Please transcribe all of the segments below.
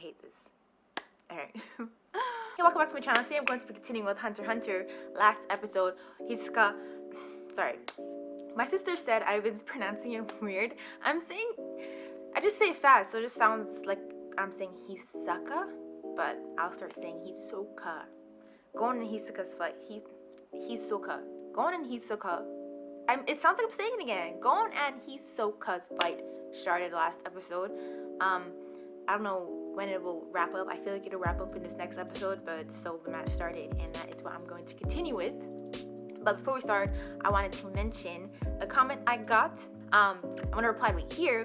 hate this. Alright. Hey, welcome back to my channel. Today I'm going to be continuing with Hunter x Hunter. Last episode, Hisoka... Sorry. My sister said I've been pronouncing it weird. I just say it fast, so it just sounds like I'm saying Hisoka, but I'll start saying Hisoka. Gon and Hisoka's fight. Hisoka. Gon and Hisoka. It sounds like I'm saying it again. Gon and Hisoka's fight started last episode. I don't know when it will wrap up. I feel like it'll wrap up in this next episode, but so the match started, and that is what I'm going to continue with. But before we start, I wanted to mention a comment I got. I'm gonna reply right here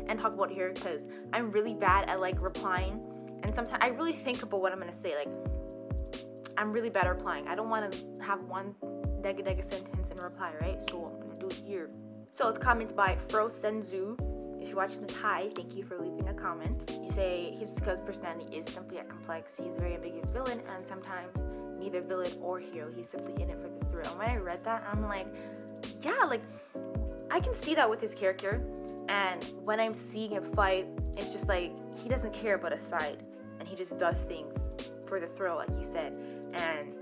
and talk about it here because I'm really bad at like replying, and sometimes I really think about what I'm gonna say. Like, I'm really bad at replying. I don't want to have one dega sentence in reply, right? So I'm gonna do it here. So it's a comment by Fro Senzu. If you're watching this, hi, thank you for leaving a comment. You say Hisoka's personality is simply yet complex. He's a very ambiguous villain, and sometimes neither villain or hero. He's simply in it for the thrill. And when I read that, I'm like, yeah, like I can see that with his character. And when I'm seeing him fight, it's just like he doesn't care about his side, and he just does things for the thrill, like you said. And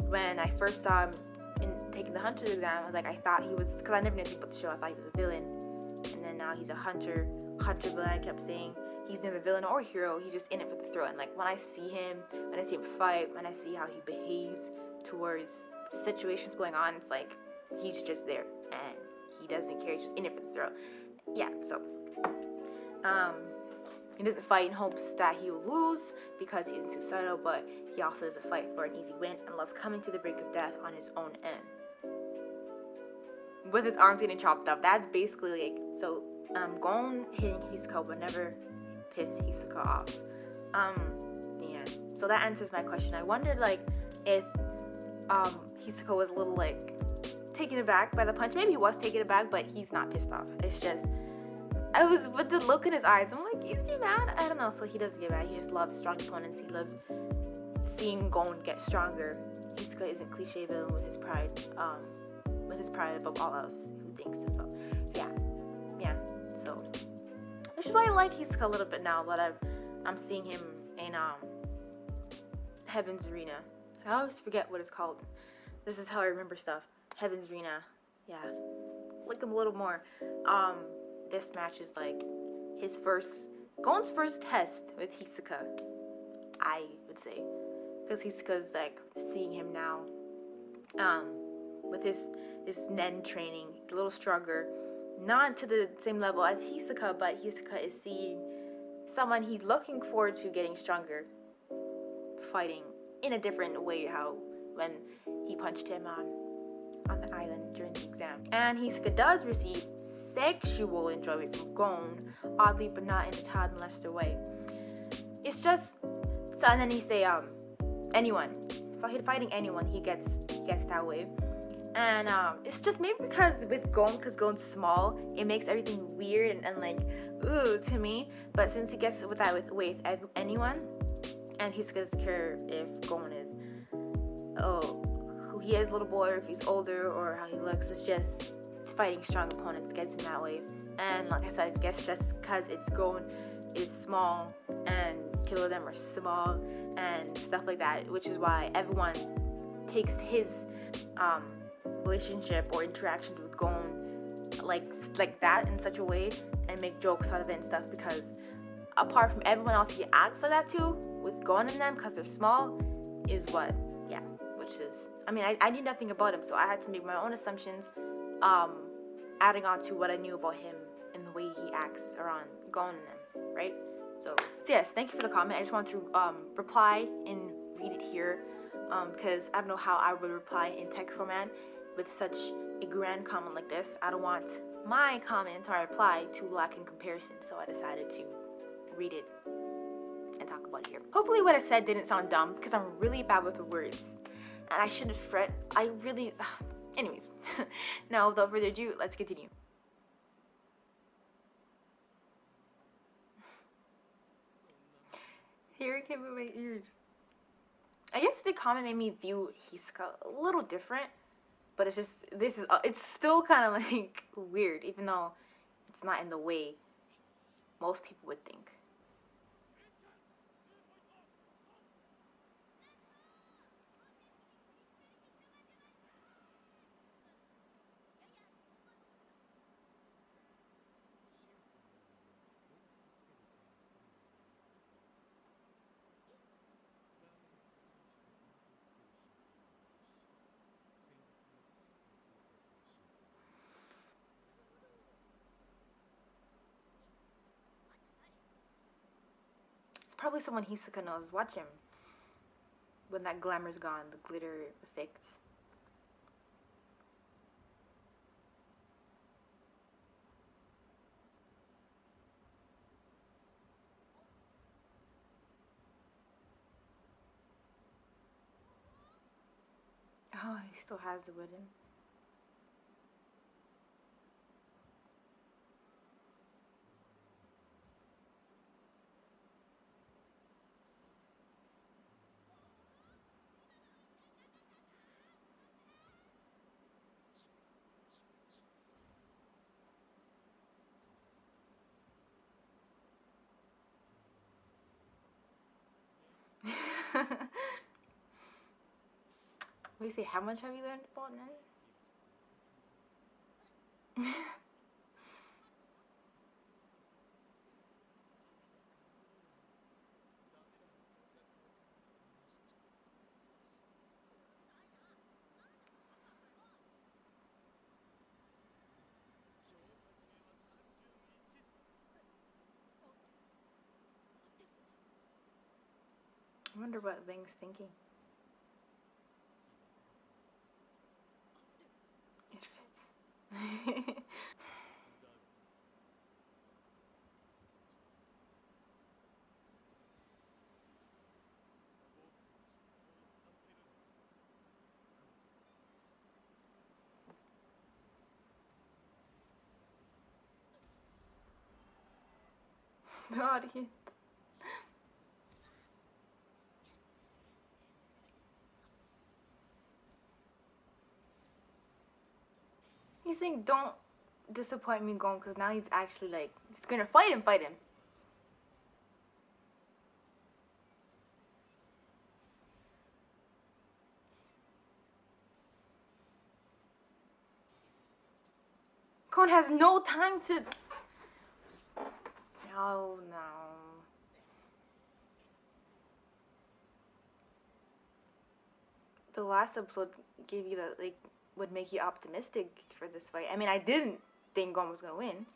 when I first saw him in taking the hunter exam, I was like, I thought he was, because I never knew anything about the show. I thought he was a villain, and then now he's a hunter villain. I kept saying he's neither villain or hero. He's just in it for the thrill. And like when I see him fight, when I see how he behaves towards situations going on, it's like he's just there and he doesn't care. He's just in it for the thrill. Yeah. So he doesn't fight in hopes that he will lose because he's suicidal, but he also doesn't fight for an easy win and loves coming to the brink of death on his own end. With his arms getting chopped up. That's basically like, so Gon hitting Hisoka would never piss Hisoka off. Yeah. So that answers my question. I wondered like if Hisoka was a little like taken aback by the punch. Maybe he was taken aback, but he's not pissed off. It's just I was with the look in his eyes. I'm like, is he mad? I don't know. So he doesn't get mad. He just loves strong opponents. He loves seeing Gon get stronger. Hisoka isn't cliche villain with his pride above all else, who thinks himself. Yeah. So which is why I like Hisoka a little bit now that I'm seeing him in Heaven's Arena. I always forget what it's called. This is how I remember stuff. Heaven's Arena. Yeah. Like him a little more. This match is like Gon's first test with Hisoka, I would say. Because Hisoka's like seeing him now. With his Nen training, a little stronger. Not to the same level as Hisoka, but Hisoka is seeing someone he's looking forward to getting stronger, fighting in a different way when he punched him on the island during the exam. And Hisoka does receive sexual enjoyment from Gon, oddly but not in a child molester way. It's just, so, and then he say anyone, fighting anyone, he gets that way. And it's just maybe because with because Gon's small, it makes everything weird and like, ooh, to me. But since he gets with anyone, and he doesn't care if Gon is, who he is, little boy, or if he's older, or how he looks, it's just fighting strong opponents gets him that way. And like I said, I guess just because Gon is small, and killer of them are small, and stuff like that, which is why everyone takes his, relationship or interactions with Gon like that in such a way and make jokes out of it and stuff, because apart from everyone else he acts like that too with Gon and them because they're small is what, yeah, which is, I mean, I knew nothing about him, so I had to make my own assumptions, adding on to what I knew about him and the way he acts around Gon and them, right? So yes, thank you for the comment. I just want to reply and read it here, because I don't know how I would reply in text format with such a grand comment like this. I don't want my comment or reply to lack in comparison, so I decided to read it and talk about it here. Hopefully what I said didn't sound dumb, because I'm really bad with the words and I shouldn't fret. I really anyways. Now without further ado, let's continue. Here it came in my ears. I guess the comment made me view Hisoka a little different, but it's just, it's still kind of like weird, even though it's not in the way most people would think. probably someone Hisoka knows. Watch him. When that glamour's gone, the glitter effect. Oh, he still has the wooden. We say, how much have you learned about now? I wonder what Ving's thinking. It fits. The audience. He's saying, don't disappoint me, Gon, because now he's actually like, he's gonna fight him. Gon has no time to. Oh no. The last episode gave you the, like, would make you optimistic for this fight. I mean, I didn't think Gon was gonna win.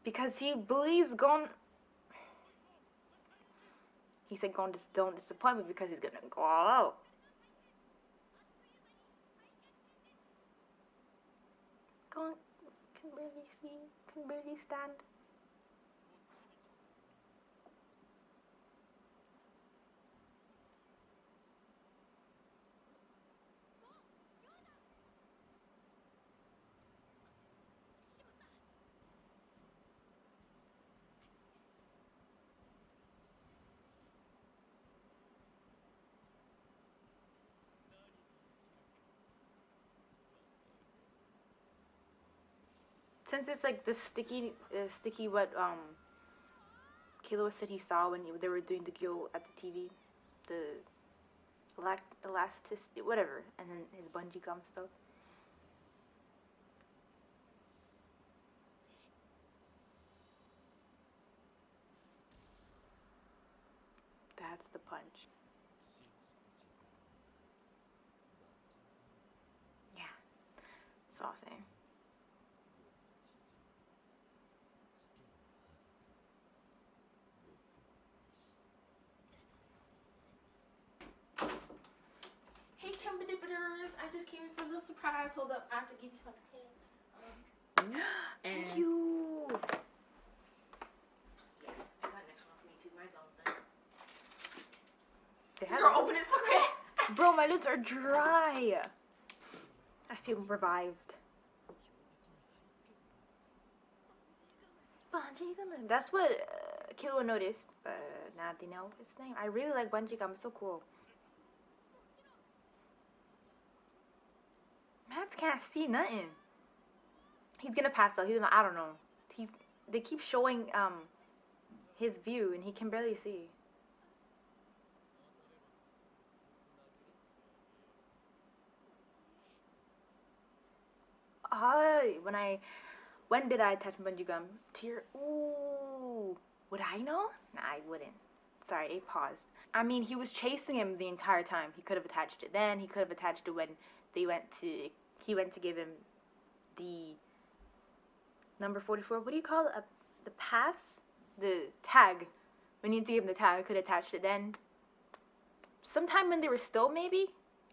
Because he believes Gon. He said, Gon, just don't disappoint me because he's gonna go all out. Gon can barely see, can barely stand. Since it's like the sticky what Kilo said he saw when they were doing the Gyo at the TV, the elasticity, whatever, and then his bungee gum stuff. That's the punch. Yeah, that's all I'm saying. Hey, Kendipiters! I just came in for a little surprise. Hold up, I have to give you something. Thank you. Yeah, I got an extra one for you too. Mine's almost done. This girl, open it so quick. Bro, my lips are dry. I feel revived. That's what Kilo noticed, but now they know its name. I really like bungee gum. It's so cool. Mats can't see nothing. He's gonna pass out. He's gonna, I don't know. They keep showing his view and he can barely see. When did I touch bungee gum? Ooh, would I know? Nah, I wouldn't. Sorry, I paused. I mean, he was chasing him the entire time. He could have attached it then. He could have attached it when he went to give him the number 44. What do you call it? The pass? the tag. We need to give him the tag. I could attach it then. Sometime when they were still, maybe?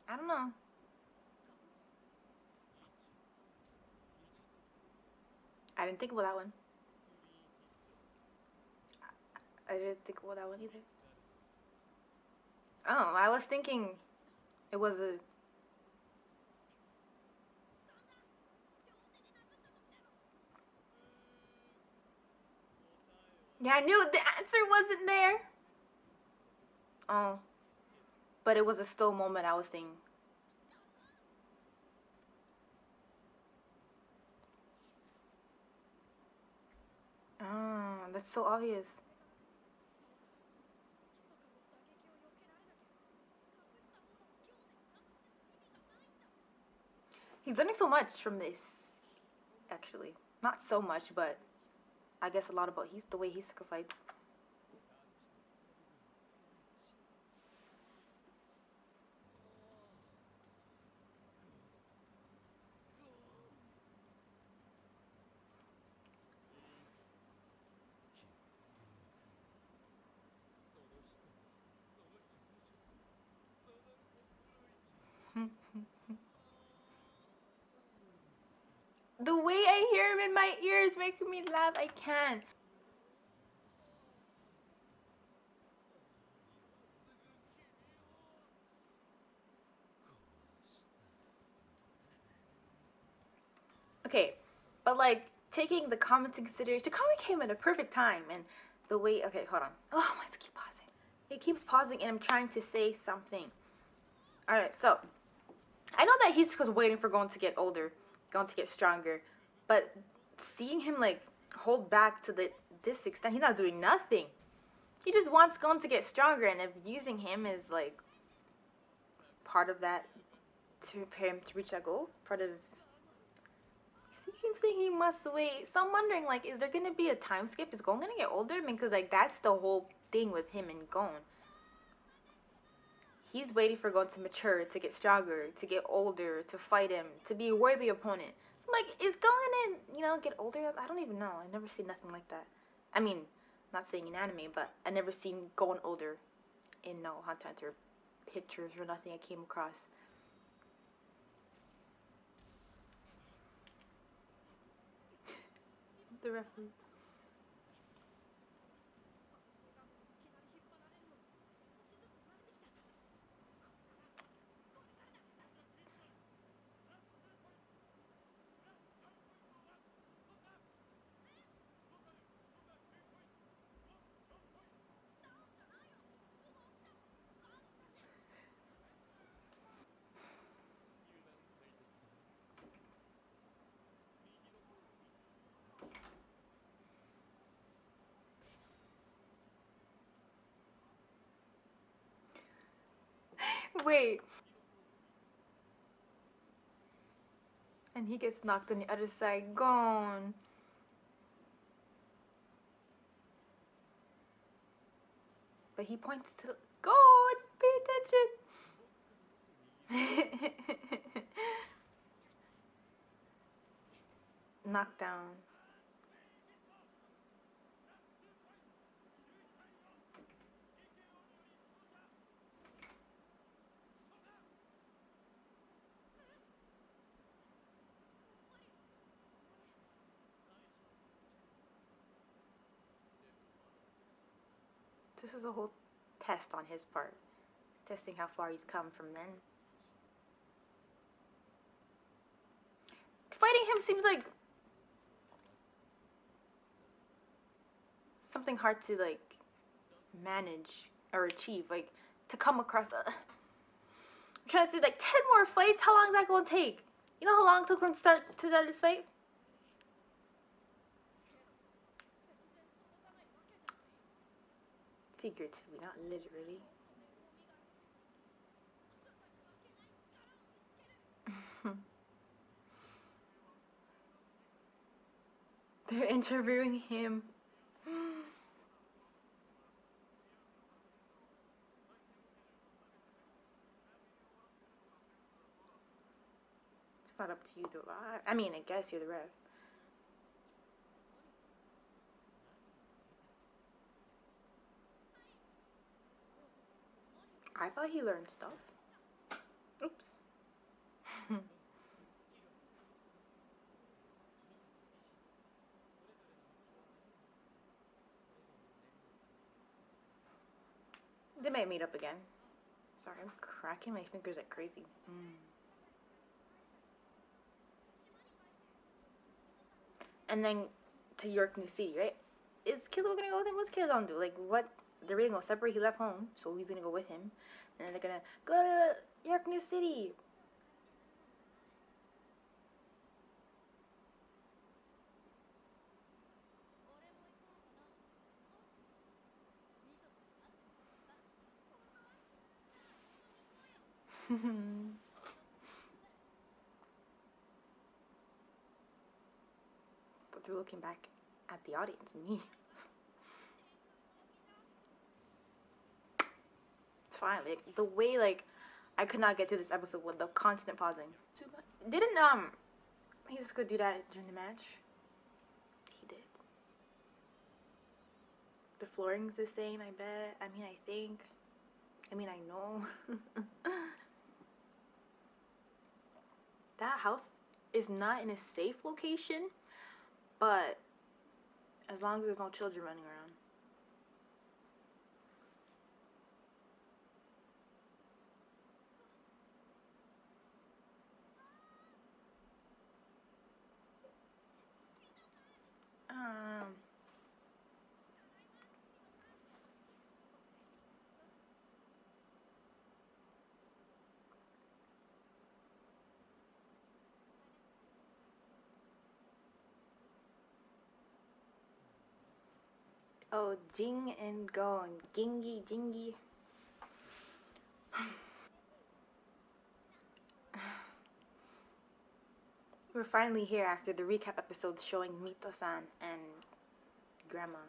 I don't know. I didn't think about that one. I didn't think about that one either. Oh, I was thinking it was a... Yeah, I knew the answer wasn't there. Oh. But it was a still moment I was thinking. Oh, that's so obvious. He's learning so much from this, actually. Not so much, but I guess a lot about the way he fights. The way I hear him in my ears making me laugh, I can't. Okay, but like taking the comments in consideration, the comment came at a perfect time, and the way. Okay, hold on. Oh, I keep pausing. It keeps pausing, and I'm trying to say something. All right, so I know that he's just waiting for Gon to get older, Gon to get stronger, but seeing him like hold back to this extent, he's not doing nothing. He just wants Gon to get stronger, and if using him is like part of that to prepare him to reach that goal, part of. He keeps saying he must wait. So I'm wondering, like, is there gonna be a time skip? Is Gon gonna get older? I mean, because like that's the whole thing with him and Gon. He's waiting for Gon to mature, to get stronger, to get older, to fight him, to be a worthy opponent. So I'm like, is Gon gonna, get older? I don't even know. I never seen nothing like that. I mean, not saying in anime, but I never seen Gon older in no Hunter x Hunter pictures or nothing I came across. The referee. Wait. And he gets knocked on the other side. Gone. But he points to the... God, pay attention. Knockdown. This is a whole test on his part. He's testing how far he's come from then. Fighting him seems like something hard to like manage or achieve, like to come across. I'm trying to say like 10 more fights. How long is that going to take? You know how long it took him to start this fight? Figuratively, not literally. They're interviewing him. It's not up to you though. I mean, I guess you're the ref. I thought he learned stuff. Oops. They might meet up again. Sorry, I'm cracking my fingers like crazy. And then to YORKNEW City, right? Is Kilo gonna go with him? What's Kilo gonna do? Like, what? They're really gonna separate. He left home, so he's gonna go with him. And then they're gonna go to YORKNEW City. But they're looking back at the audience, me. Fine, like the way like I could not get to this episode with the constant pausing. Didn't he just go do that during the match? He did. The flooring's the same, I bet. I mean, I think. I mean, I know. That house is not in a safe location, but as long as there's no children running around. Oh, Jing and Gon. Gingy, Jingy. We're finally here after the recap episodes showing Mito-san and Grandma.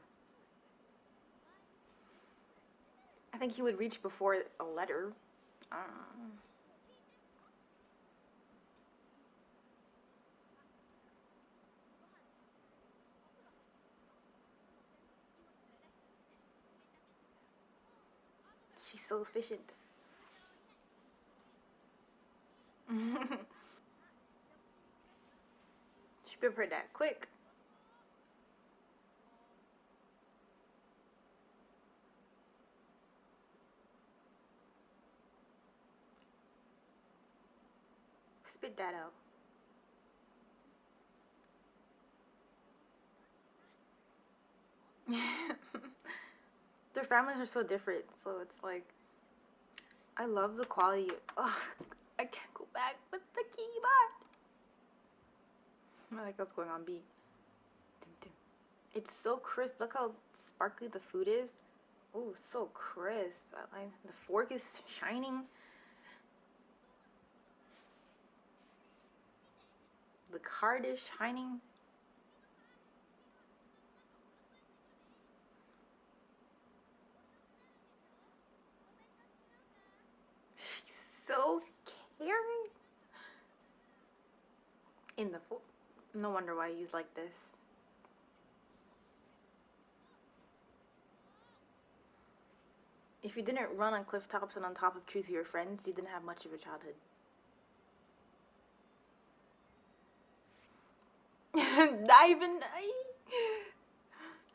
I think he would reach before a letter. She's so efficient. She prepared that quick. Spit that out. Their families are so different, so it's like I love the quality. Ugh, I can't go back with the keyboard. I like what's going on, B. It's so crisp. Look how sparkly the food is. Oh, so crisp. Like, the fork is shining. The card is shining. She's so caring. In the fork. No wonder why he's like this. If you didn't run on cliff tops and on top of trees with your friends, you didn't have much of a childhood. Dive in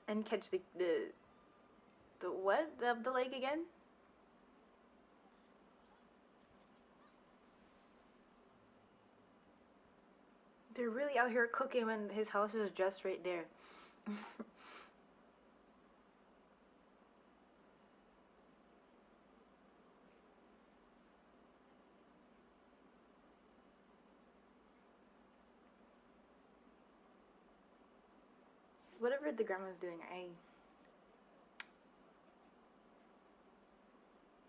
and catch the what? The leg again? They're really out here cooking when his house is just right there. Whatever the grandma's doing,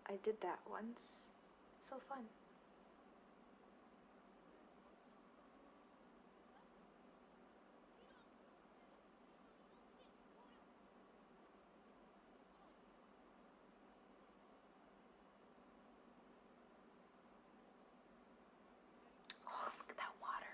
I did that once. It's so fun. Oh, look at that water.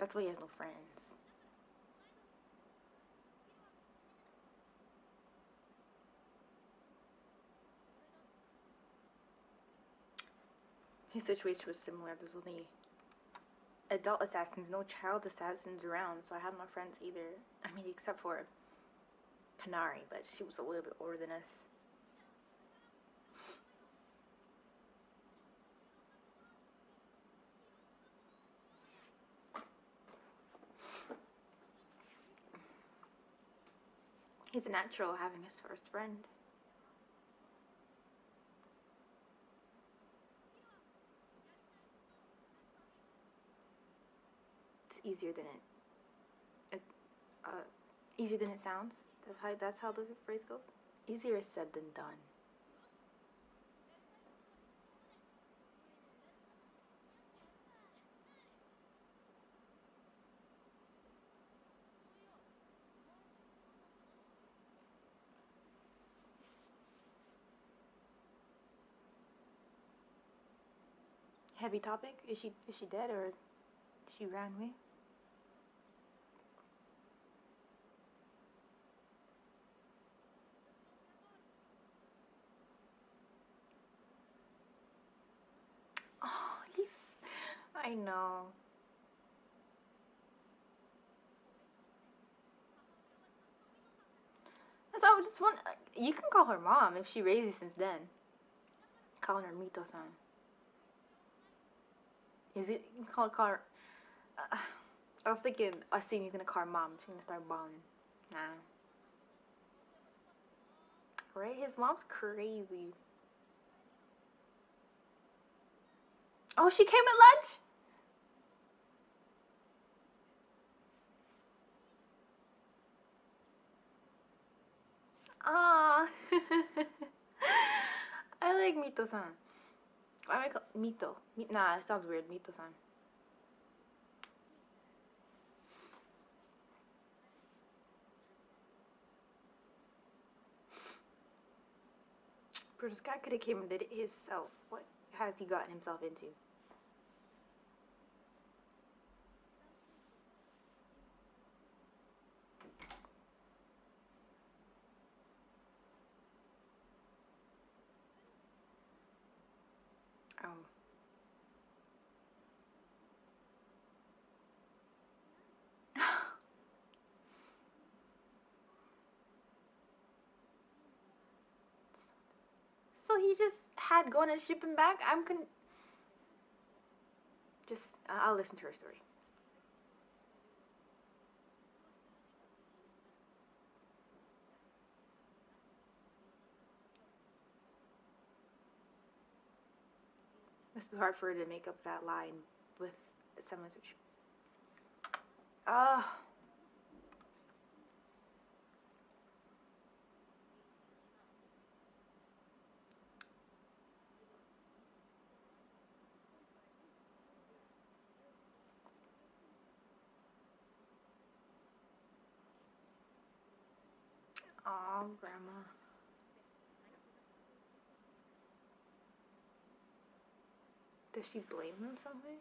That's why he has no friends. His situation was similar. There's only adult assassins, no child assassins around, so I have no friends either. I mean, except for Kanari, but she was a little bit older than us. He's a natural having his first friend. It's easier than easier than it sounds. That's how the phrase goes. Easier said than done. Heavy topic. Is she dead or she ran away? Oh, I know. So I just want. You can call her mom if she raised you since then. Calling her Mito-san. Is it? You can call her. I was thinking Asini's gonna call her mom. She's gonna start bawling. Nah. Right? His mom's crazy. Oh, she came at lunch? Ah. I like Mito-san. Why am I call Mito? Nah, it sounds weird. Mito-san. Bro, this guy could have came and did it himself. What has he gotten himself into? Oh. So he just had gone and ship him back? I'll listen to her story. Must be hard for her to make up that line with someone such. Oh. Oh, grandma. Does she blame him something?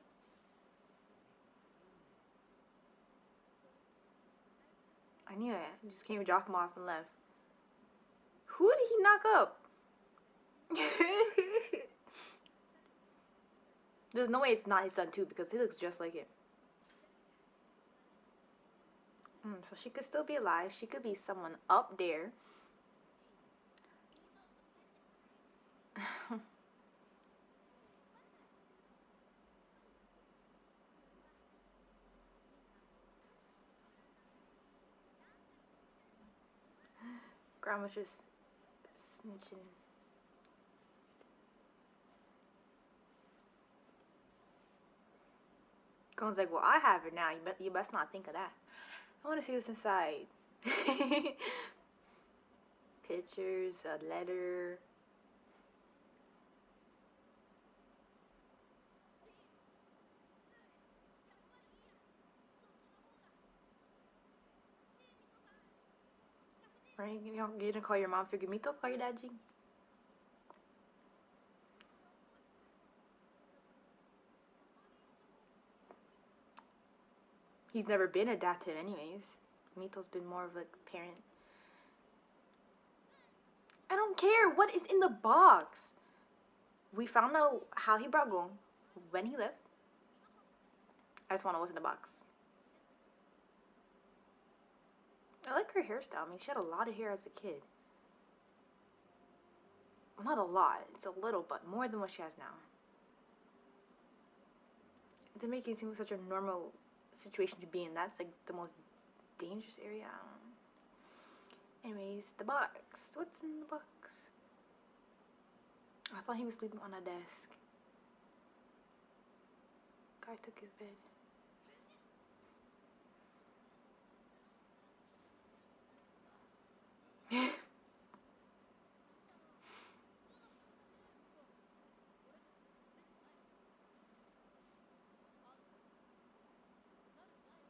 I knew it. He just came to drop him off and left. Who did he knock up? There's no way it's not his son too, because he looks just like him. So she could still be alive. She could be someone up there. Grandma's just snitching. Gon's like, well, I have it now. You best not think of that. I want to see what's inside. Pictures, a letter. Right? You didn't call your mom Figurito? Call your dad G. He's never been adaptive anyways. Mito's been more of a parent. I don't care what is in the box. We found out how he brought Gon, when he left. I just want to know what's in the box. I like her hairstyle. I mean, she had a lot of hair as a kid. Well, not a lot. It's a little, but more than what she has now. They're making it seem like such a normal situation to be in. That's like the most dangerous area. I don't know. Anyways, the box. What's in the box? I thought he was sleeping on a desk. Guy took his bed.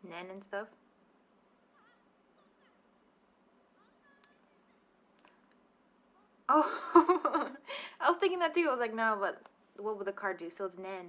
Nen and stuff. Oh, I was thinking that too. I was like, no, but what would the card do? So it's Nen.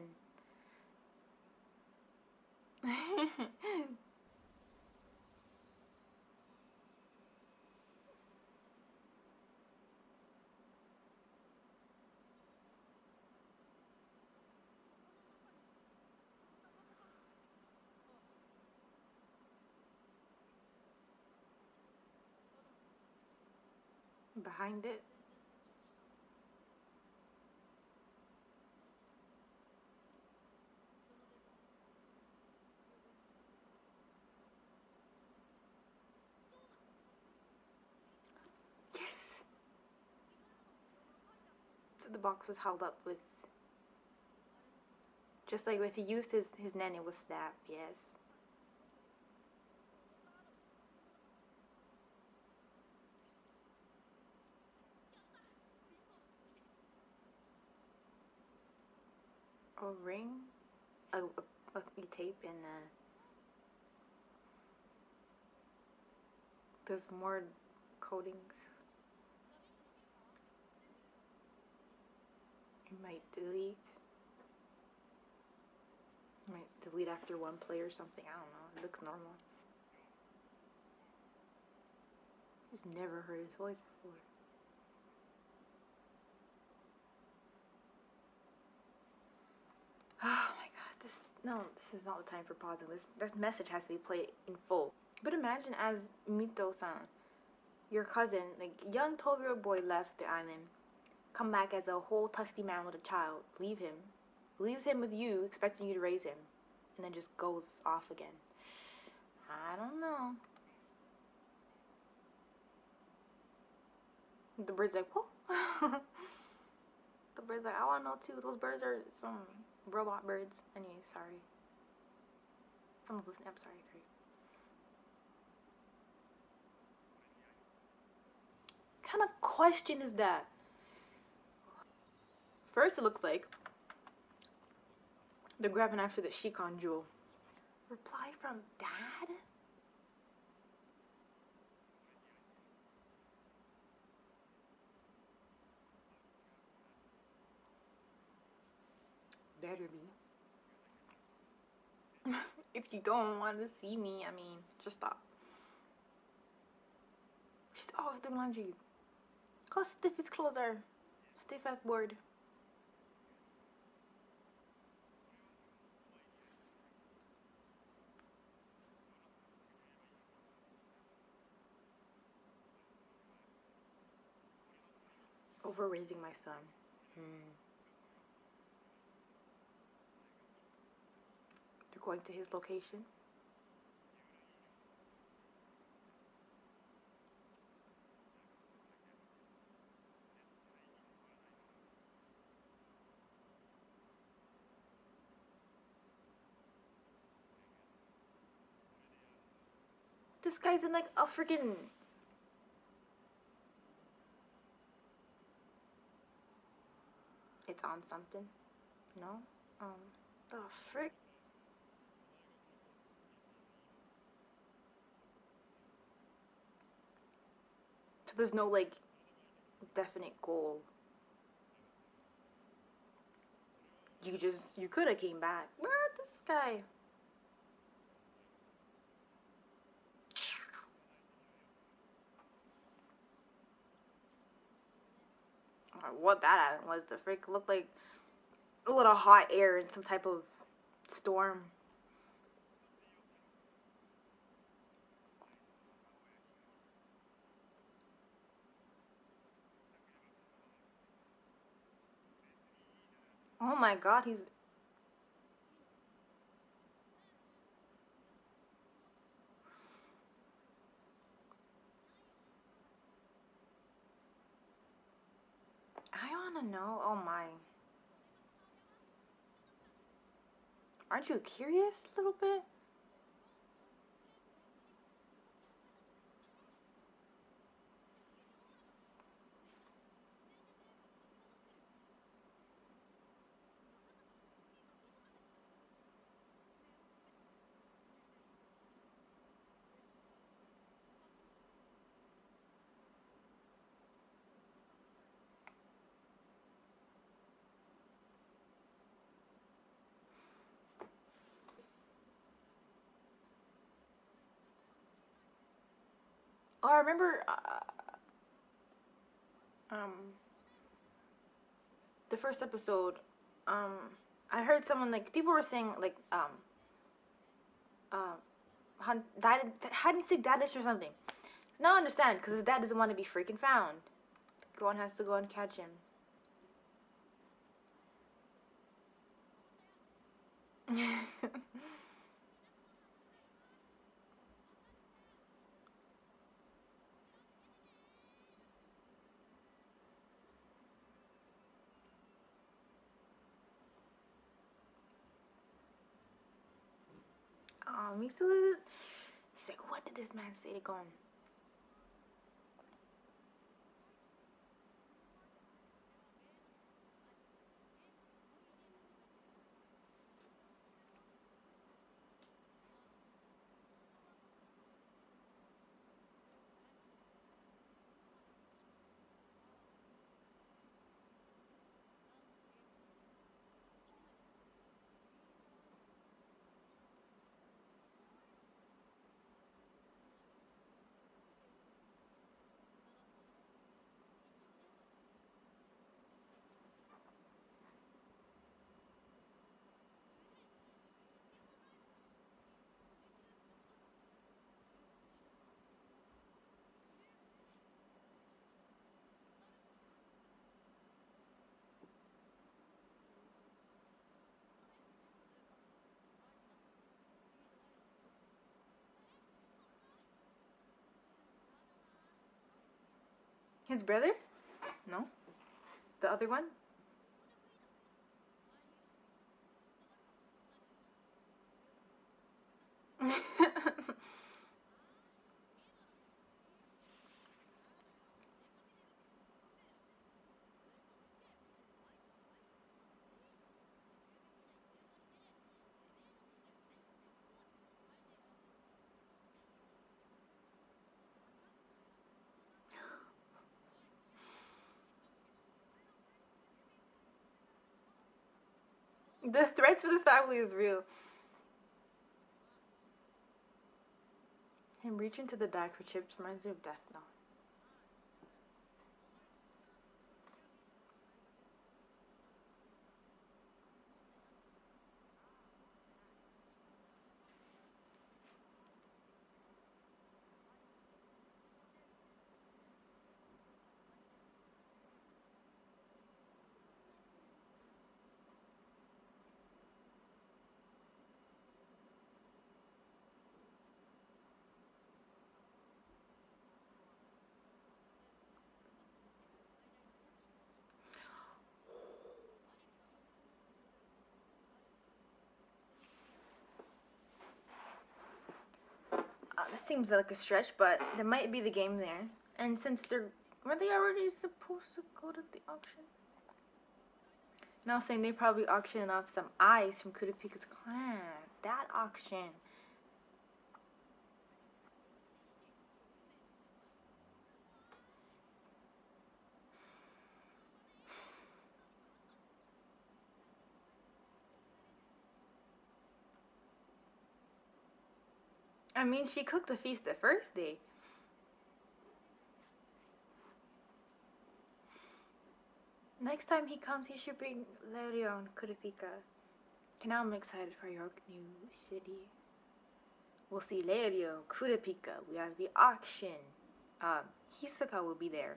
Behind it. Yes. So the box was held up with, just like if he used his Nen, it was snap. Yes. A ring, a tape, and there's more coatings. You might delete. You might delete after one play or something. I don't know. It looks normal. He's never heard his voice before. Oh my god, this is not the time for pausing. This message has to be played in full. But imagine as Mito-san, your cousin, like young 12-year-old boy left the island, come back as a whole tusty man with a child, leaves him with you, expecting you to raise him, and then just goes off again. I don't know. The bird's like, whoa. The bird's like, I want to know too. Those birds are some robot birds. Anyway, sorry. Someone's listening. I'm sorry. What kind of question is that? First, it looks like they're grabbing after the Shikon jewel. Reply from Dad? Better be. If you don't want to see me, I mean, just stop. She's always doing laundry. Look how stiff his clothes are. Stiff as board. Over raising my son. They're going to his location. This guy's in like a freaking... It's on something. No? The frick? So there's no like definite goal. You could have came back. Where this guy? what that island was. The freak looked like a little hot air in some type of storm. Oh my god, he's... I wanna know. Oh my. Aren't you curious a little bit? Oh, I remember um the first episode. Um, I heard someone, like, people were saying like hide and seek dadish or something. Now I understand, because his dad doesn't want to be freaking found. Gohan has to go and catch him. Me too. She's like, what did this man say to Gon? His brother? No? The other one? The threats for this family is real. Him reaching to the back for chips reminds me of Death Note. That seems like a stretch, but there might be the game there. And since were they already supposed to go to the auction? Now saying they probably auctioned off some eyes from Kurapika's clan. That auction. I mean, she cooked the feast the first day. Next time he comes, he should bring Leon Kurapika. Okay, now I'm excited for YORKNEW City. We'll see Leon Kurapika. We have the auction. Hisoka will be there.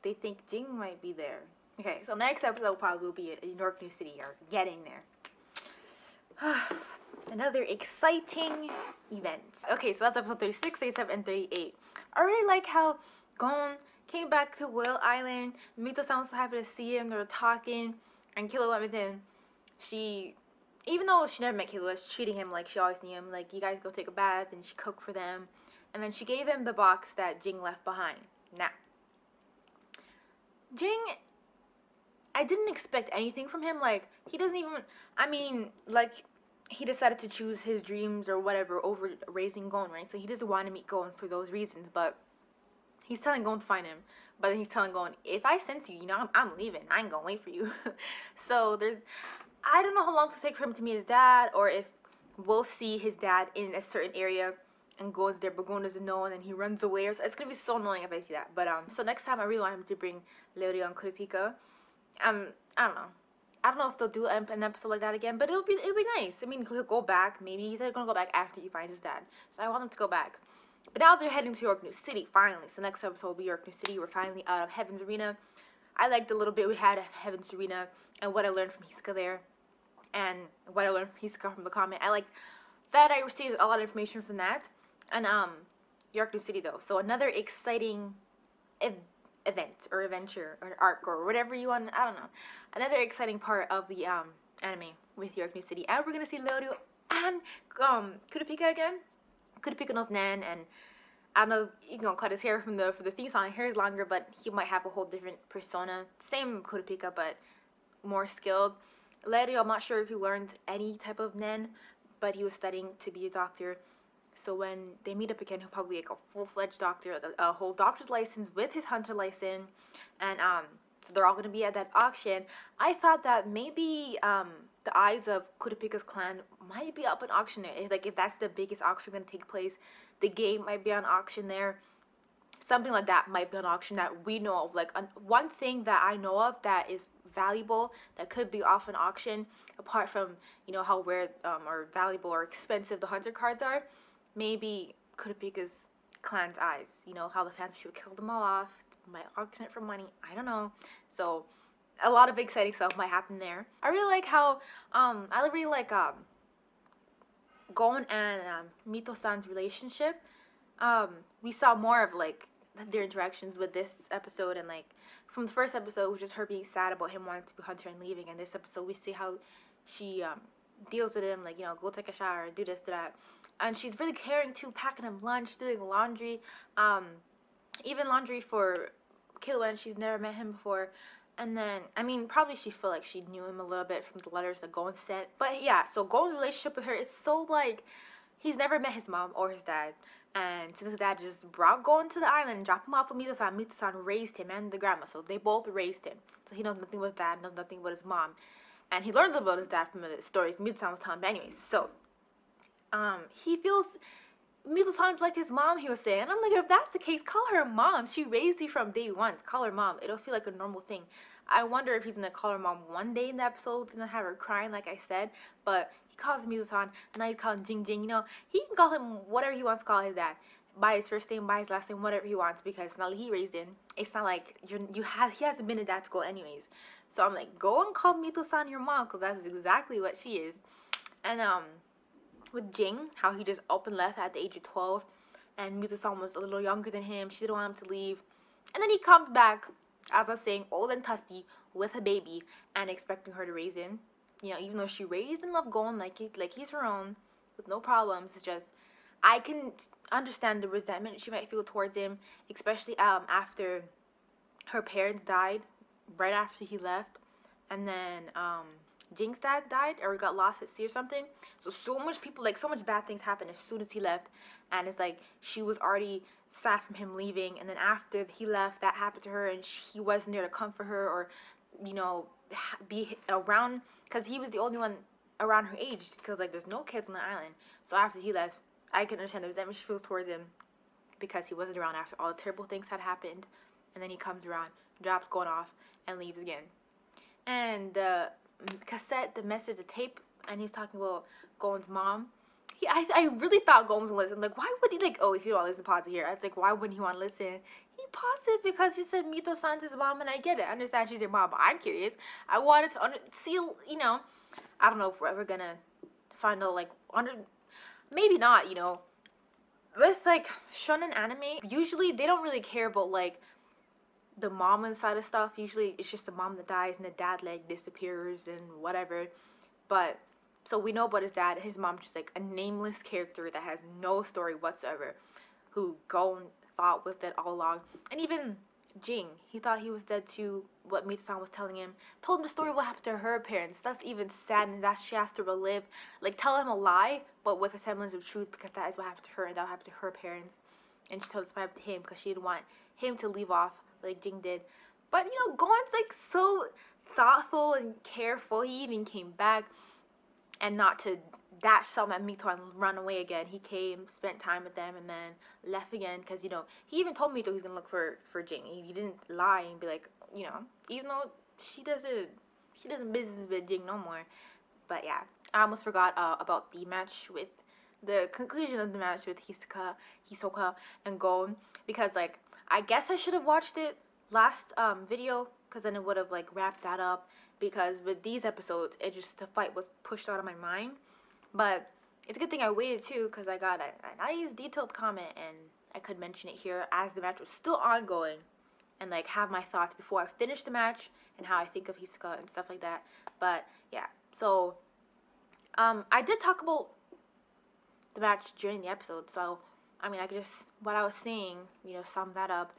They think Jing might be there. Okay, so next episode probably will be in YORKNEW City, or getting there. Another exciting event. Okay, so that's episode 36, 37, and 38. I really like how Gon came back to Whale Island. Mito-san was so happy to see him. They were talking, and Killua went with him. She, even though she never met Killua, she's treating him like she always knew him. Like, you guys go take a bath, and she cooked for them. And then she gave him the box that Jing left behind. Now, Jing, I didn't expect anything from him. Like, he doesn't even, I mean, like, he decided to choose his dreams or whatever over raising Gon, right? So he doesn't want to meet Gon for those reasons, but he's telling Gon to find him. But he's telling Gon, if I sense you, you know, I'm leaving. I ain't gonna wait for you. So there's, I don't know how long it'll take for him to meet his dad, or if we'll see his dad in a certain area and Gon's there, but Gon doesn't know, and then he runs away. Or so it's gonna be so annoying if I see that. But so next time I really want him to bring Leon Kurapika. I don't know. I don't know if they'll do an episode like that again, but it'll be nice. I mean, he'll go back. Maybe he said he's gonna go back after he finds his dad. So I want him to go back. But now they're heading to YORKNEW City, finally. So next episode will be YORKNEW City. We're finally out of Heaven's Arena. I liked the little bit we had of Heaven's Arena and what I learned from Hisoka there. And what I learned from Hisoka from the comment. I liked that I received a lot of information from that. And YORKNEW City though. So another exciting event or adventure or arc or whatever you want. I don't know. Another exciting part of the anime with YORKNEW City. And we're gonna see Leorio and Kurapika again. Kurapika knows Nen, and I don't know if he's gonna cut his hair for the theme song. His hair is longer, but he might have a whole different persona. Same Kurapika, but more skilled. Leorio, I'm not sure if he learned any type of Nen, but he was studying to be a doctor. So when they meet up again, he'll probably be like a full-fledged doctor, like a whole doctor's license with his hunter license. And so they're all going to be at that auction. I thought that maybe the eyes of Kurapika's clan might be up in auction there. Like, if that's the biggest auction going to take place, the game might be on auction there. Something like that might be on auction that we know of. Like, one thing that I know of that is valuable, that could be off an auction, apart from, you know, how rare or valuable or expensive the hunter cards are. Maybe Kurapika's clan's eyes. You know, how the fans should kill them all off, might auction it for money. I don't know. So a lot of exciting stuff might happen there. I really like how I really like Gon and Mito-san's relationship. We saw more of like their interactions with this episode, and like from the first episode it was just her being sad about him wanting to be hunter and leaving, and this episode we see how she deals with him, like, you know, go take a shower, do this, do that. And she's really caring too, packing him lunch, doing laundry, even laundry for Killua, and she's never met him before. And then, I mean, probably she felt like she knew him a little bit from the letters that Gon sent. But yeah, so Gon's relationship with her is so like, he's never met his mom or his dad. And since his dad just brought Gon to the island, dropped him off with Mito-san, Mito-san raised him and the grandma. So they both raised him. So he knows nothing about his dad, knows nothing about his mom. And he learned about his dad from the stories Mito-san was telling him anyways. So he feels Mito-san's like his mom, he was saying. And I'm like, if that's the case, call her mom. She raised you from day one. Call her mom. It'll feel like a normal thing. I wonder if he's going to call her mom one day in the episode and have her crying like I said. But he calls Mito-san, and now he's calling Jing Jing. You know, he can call him whatever he wants to call his dad. By his first name, by his last name, whatever he wants. Because it's not like he raised him. It's not like he hasn't been a dad to go anyways. So I'm like, go and call Mito-san your mom, because that's exactly what she is. And with Jing, how he just up and left at the age of 12, and Mito-san was a little younger than him. She didn't want him to leave. And then he comes back, as I was saying, old and tusty, with a baby, and expecting her to raise him. You know, even though she raised and loved Gon like he's her own, with no problems. It's just, I can understand the resentment she might feel towards him, especially after her parents died, right after he left. And then Jing's dad died or got lost at sea or something. So much people, like, so much bad things happened as soon as he left. And it's like she was already sad from him leaving, and then after he left, that happened to her, and he wasn't there to comfort her or, you know, be around, because he was the only one around her age, because like there's no kids on the island. So after he left, I can understand the resentment she feels towards him, because he wasn't around after all the terrible things had happened. and then he comes around, drops Gon off, and leaves again. And the cassette, the message, the tape, and he's talking about Gon's mom. I really thought Gon was gonna listen. Like, why would he, like, oh, if you don't listen, pause it here. I was like, why wouldn't he want to listen? He paused it because he said Mito-san's his mom, and I get it. I understand she's your mom, but I'm curious. I wanted to see, you know, I don't know if we're ever gonna find out, like, maybe not, you know. With, like, shonen anime, usually they don't really care about, like, the mom inside of stuff. Usually it's just the mom that dies and the dad, like, disappears and whatever. But so we know about his dad. His mom's just like a nameless character that has no story whatsoever, who Gon thought was dead all along. And even Jing, he thought he was dead too. What Mito-san was telling him, told him the story what happened to her parents. That's even sad, and that she has to relive, like, tell him a lie but with a semblance of truth, because that is what happened to her and that happened to her parents. And she told us what happened to him because she didn't want him to leave off like Jing did. But, you know, Gon's, like, so thoughtful and careful. He even came back, and not to dash some at Mito and run away again. He came, spent time with them, and then left again, because, you know, he even told Mito he's gonna look for Jing. He didn't lie and be like, you know, even though she doesn't business with Jing no more. But yeah, I almost forgot about the match with the conclusion of the match with Hisoka and Gon, because, like, I guess I should have watched it last video, because then it would have, like, wrapped that up, because with these episodes, it just, the fight was pushed out of my mind. But it's a good thing I waited too, because I got a nice detailed comment, and I could mention it here as the match was still ongoing, and, like, have my thoughts before I finish the match and how I think of Hisoka and stuff like that. But yeah, so I did talk about the match during the episode, so I mean, I could just, what I was saying, you know, sum that up.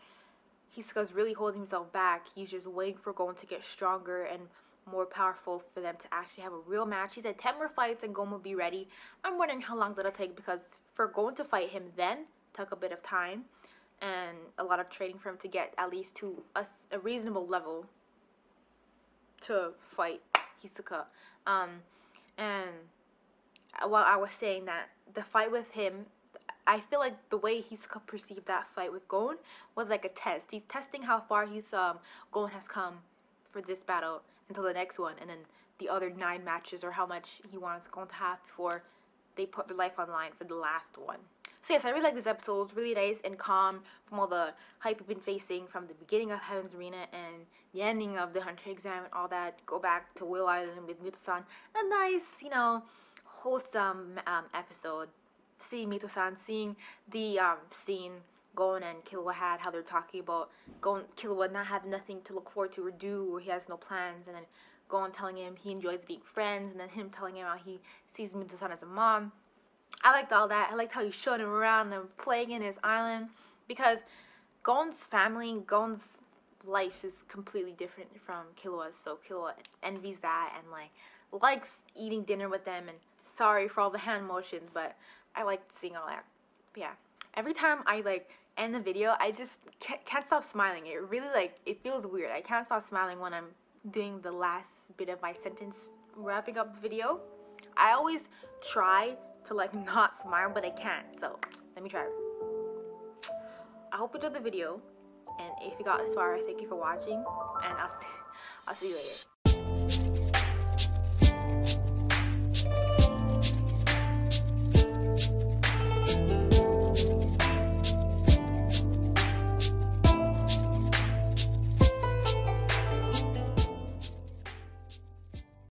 Hisoka's really holding himself back. He's just waiting for Gon to get stronger and more powerful for them to actually have a real match. He said 10 more fights and Gon will be ready. I'm wondering how long that'll take, because for Gon to fight him then took a bit of time and a lot of training for him to get at least to a reasonable level to fight Hisoka. And while I was saying that, the fight with him, I feel like the way Hisoka perceived that fight with Gon was like a test. He's testing how far Gon has come for this battle until the next one, and then the other 9 matches, or how much he wants Gon to have before they put their life on line for the last one. So yes, I really like this episode. It's really nice and calm from all the hype we've been facing from the beginning of Heaven's Arena and the ending of the Hunter exam and all that. Go back to Will Island with Mito-san. A nice, you know, wholesome episode. Seeing Mito-san, seeing the scene Gon and Killua had, how they're talking about Killua not having nothing to look forward to or do, or he has no plans, and then Gon telling him he enjoys being friends, and then him telling him how he sees Mito-san as a mom. I liked all that. I liked how he showed him around and playing in his island, because Gon's family, Gon's life is completely different from Killua's, so Killua envies that and, like, likes eating dinner with them, and sorry for all the hand motions, but I liked seeing all that. But yeah, every time I, like, end the video, I just can't stop smiling. It really, like, it feels weird. I can't stop smiling when I'm doing the last bit of my sentence wrapping up the video. I always try to, like, not smile, but I can't, so let me try. I hope you enjoyed the video, and if you got this far, thank you for watching, and I'll see you later.